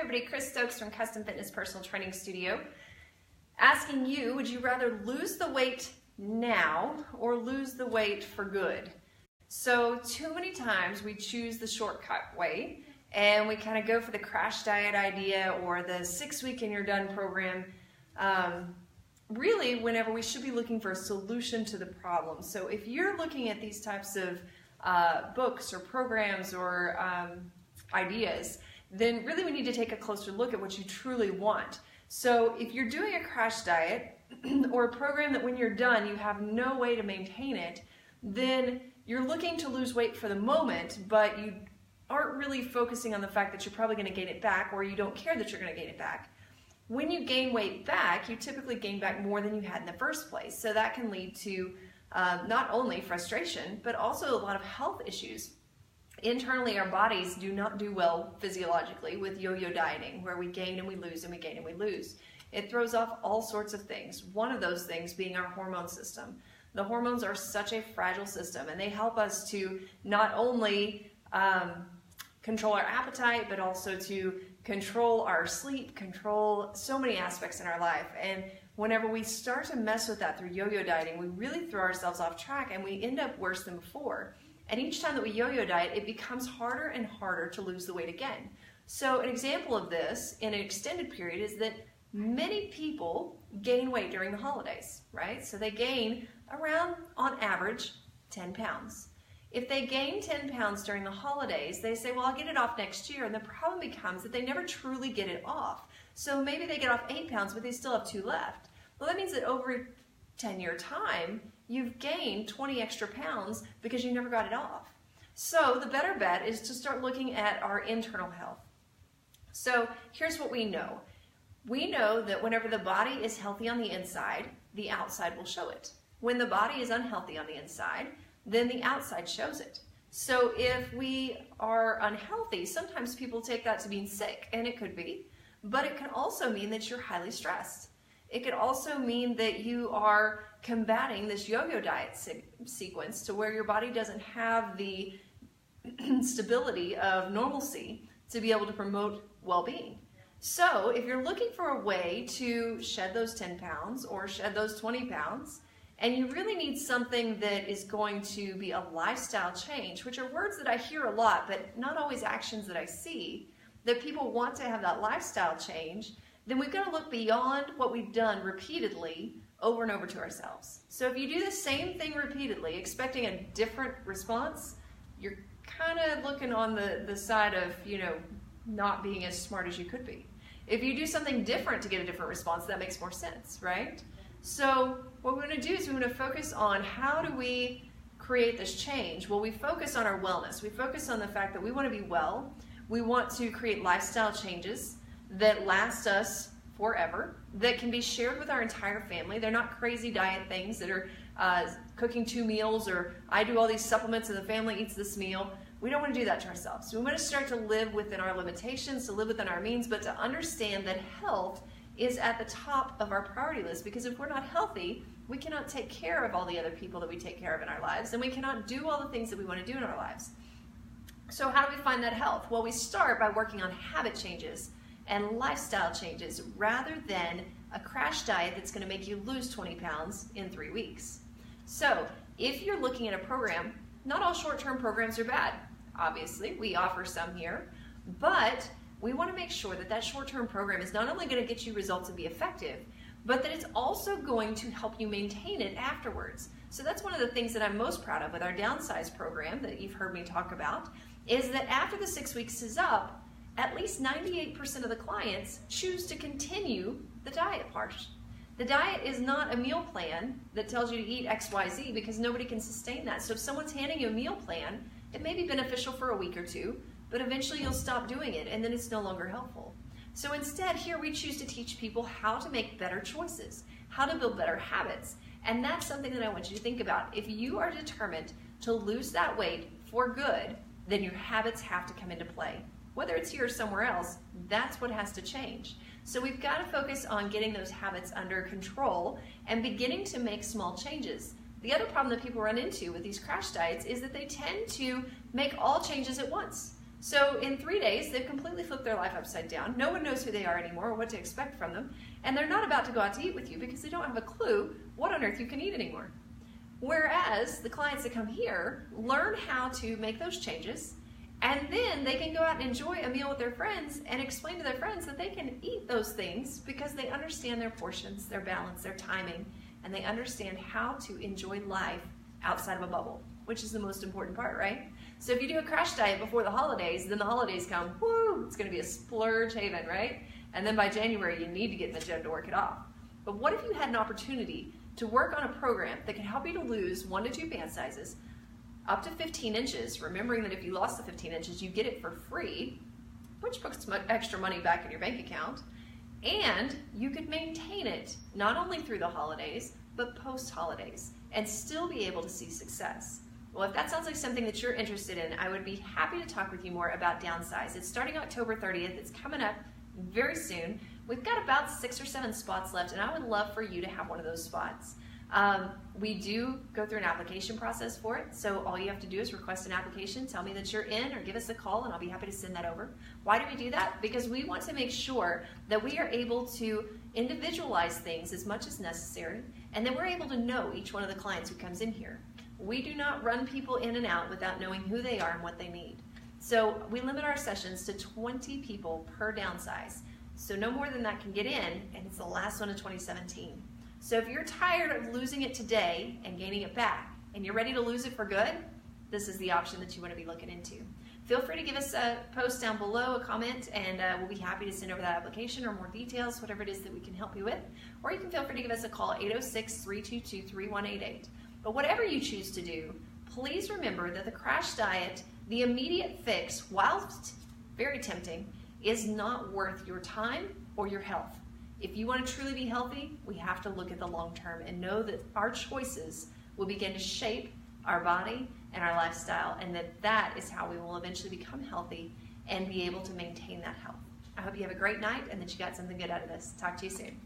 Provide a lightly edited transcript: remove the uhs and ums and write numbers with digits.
everybody, Chris Stokes from Custom Fitness Personal Training Studio. Asking you, would you rather lose the weight now or lose the weight for good? So too many times we choose the shortcut way and we kind of go for the crash diet idea or the 6-week and you're done program. Really, whenever we should be looking for a solution to the problem. So if you're looking at these types of books or programs or ideas, then really we need to take a closer look at what you truly want. So if you're doing a crash diet or a program that when you're done you have no way to maintain it, then you're looking to lose weight for the moment, but you aren't really focusing on the fact that you're probably going to gain it back, or you don't care that you're going to gain it back. When you gain weight back, you typically gain back more than you had in the first place. So that can lead to not only frustration, but also a lot of health issues. Internally, our bodies do not do well physiologically with yo-yo dieting, where we gain and we lose and we gain and we lose. It throws off all sorts of things. One of those things being our hormone system. The hormones are such a fragile system, and they help us to not only control our appetite, but also to control our sleep, control so many aspects in our life. And whenever we start to mess with that through yo-yo dieting, we really throw ourselves off track and we end up worse than before. And each time that we yo-yo diet, it becomes harder and harder to lose the weight again. So an example of this in an extended period is that many people gain weight during the holidays, right? So they gain around, on average, 10 pounds. If they gain 10 pounds during the holidays, they say, well, I'll get it off next year. And the problem becomes that they never truly get it off. So maybe they get off 8 pounds, but they still have 2 left. Well, that means that over a 10-year time, you've gained 20 extra pounds because you never got it off. So the better bet is to start looking at our internal health. So here's what we know. We know that whenever the body is healthy on the inside, the outside will show it. When the body is unhealthy on the inside, then the outside shows it. So if we are unhealthy, sometimes people take that to mean sick, and it could be, but it can also mean that you're highly stressed. It could also mean that you are combating this yo-yo diet sequence to where your body doesn't have the stability of normalcy to be able to promote well-being. So if you're looking for a way to shed those 10 pounds or shed those 20 pounds, and you really need something that is going to be a lifestyle change, which are words that I hear a lot, but not always actions that I see, that people want to have that lifestyle change, then we've got to look beyond what we've done repeatedly over and over to ourselves. So if you do the same thing repeatedly, expecting a different response, you're kind of looking on the side of, not being as smart as you could be. If you do something different to get a different response, that makes more sense, right? So what we're going to do is we're going to focus on how do we create this change. Well, we focus on our wellness. We focus on the fact that we want to be well. We want to create lifestyle changes that last us forever, that can be shared with our entire family. They're not crazy diet things that are cooking 2 meals, or I do all these supplements and the family eats this meal. We don't want to do that to ourselves. So we want to start to live within our limitations, to live within our means, but to understand that health is at the top of our priority list, because if we're not healthy, we cannot take care of all the other people that we take care of in our lives, and we cannot do all the things that we want to do in our lives. So how do we find that health? Well, we start by working on habit changes and lifestyle changes rather than a crash diet that's going to make you lose 20 pounds in 3 weeks. So if you're looking at a program, not all short-term programs are bad. Obviously, we offer some here, but we want to make sure that that short-term program is not only going to get you results and be effective, but that it's also going to help you maintain it afterwards. So that's one of the things that I'm most proud of with our downsize program that you've heard me talk about, is that after the 6 weeks is up, at least 98% of the clients choose to continue the diet part. The diet is not a meal plan that tells you to eat X, Y, Z, because nobody can sustain that. So if someone's handing you a meal plan, it may be beneficial for a week or two, but eventually you'll stop doing it and then it's no longer helpful. So instead, here we choose to teach people how to make better choices, how to build better habits. And that's something that I want you to think about. If you are determined to lose that weight for good, then your habits have to come into play. Whether it's here or somewhere else, that's what has to change. So we've got to focus on getting those habits under control and beginning to make small changes. The other problem that people run into with these crash diets is that they tend to make all changes at once. So in 3 days, they've completely flipped their life upside down. No one knows who they are anymore or what to expect from them. And they're not about to go out to eat with you because they don't have a clue what on earth you can eat anymore. Whereas the clients that come here learn how to make those changes, and then they can go out and enjoy a meal with their friends and explain to their friends that they can eat those things because they understand their portions, their balance, their timing, and they understand how to enjoy life outside of a bubble, which is the most important part, right? So if you do a crash diet before the holidays, then the holidays come, woo, it's going to be a splurge haven, right? And then by January, you need to get in the gym to work it off. But what if you had an opportunity to work on a program that can help you to lose 1 to 2 band sizes, up to 15 inches, remembering that if you lost the 15 inches, you get it for free, which puts some extra money back in your bank account, and you could maintain it not only through the holidays, but post-holidays, and still be able to see success. Well, if that sounds like something that you're interested in, I would be happy to talk with you more about Downsize. It's starting October 30th. It's coming up very soon. We've got about 6 or 7 spots left, and I would love for you to have one of those spots. We do go through an application process for it, so all you have to do is request an application, tell me that you're in, or give us a call, and I'll be happy to send that over. Why do we do that? Because we want to make sure that we are able to individualize things as much as necessary, and that we're able to know each one of the clients who comes in here. We do not run people in and out without knowing who they are and what they need. So we limit our sessions to 20 people per Downsize. So no more than that can get in, and it's the last one of 2017. So if you're tired of losing it today and gaining it back, and you're ready to lose it for good, this is the option that you want to be looking into. Feel free to give us a post down below, a comment, and we'll be happy to send over that application or more details, whatever it is that we can help you with. Or you can feel free to give us a call, 806-322-3188. But whatever you choose to do, please remember that the crash diet, the immediate fix, whilst very tempting, is not worth your time or your health. If you want to truly be healthy, we have to look at the long term and know that our choices will begin to shape our body and our lifestyle, and that is how we will eventually become healthy and be able to maintain that health. I hope you have a great night and that you got something good out of this. Talk to you soon.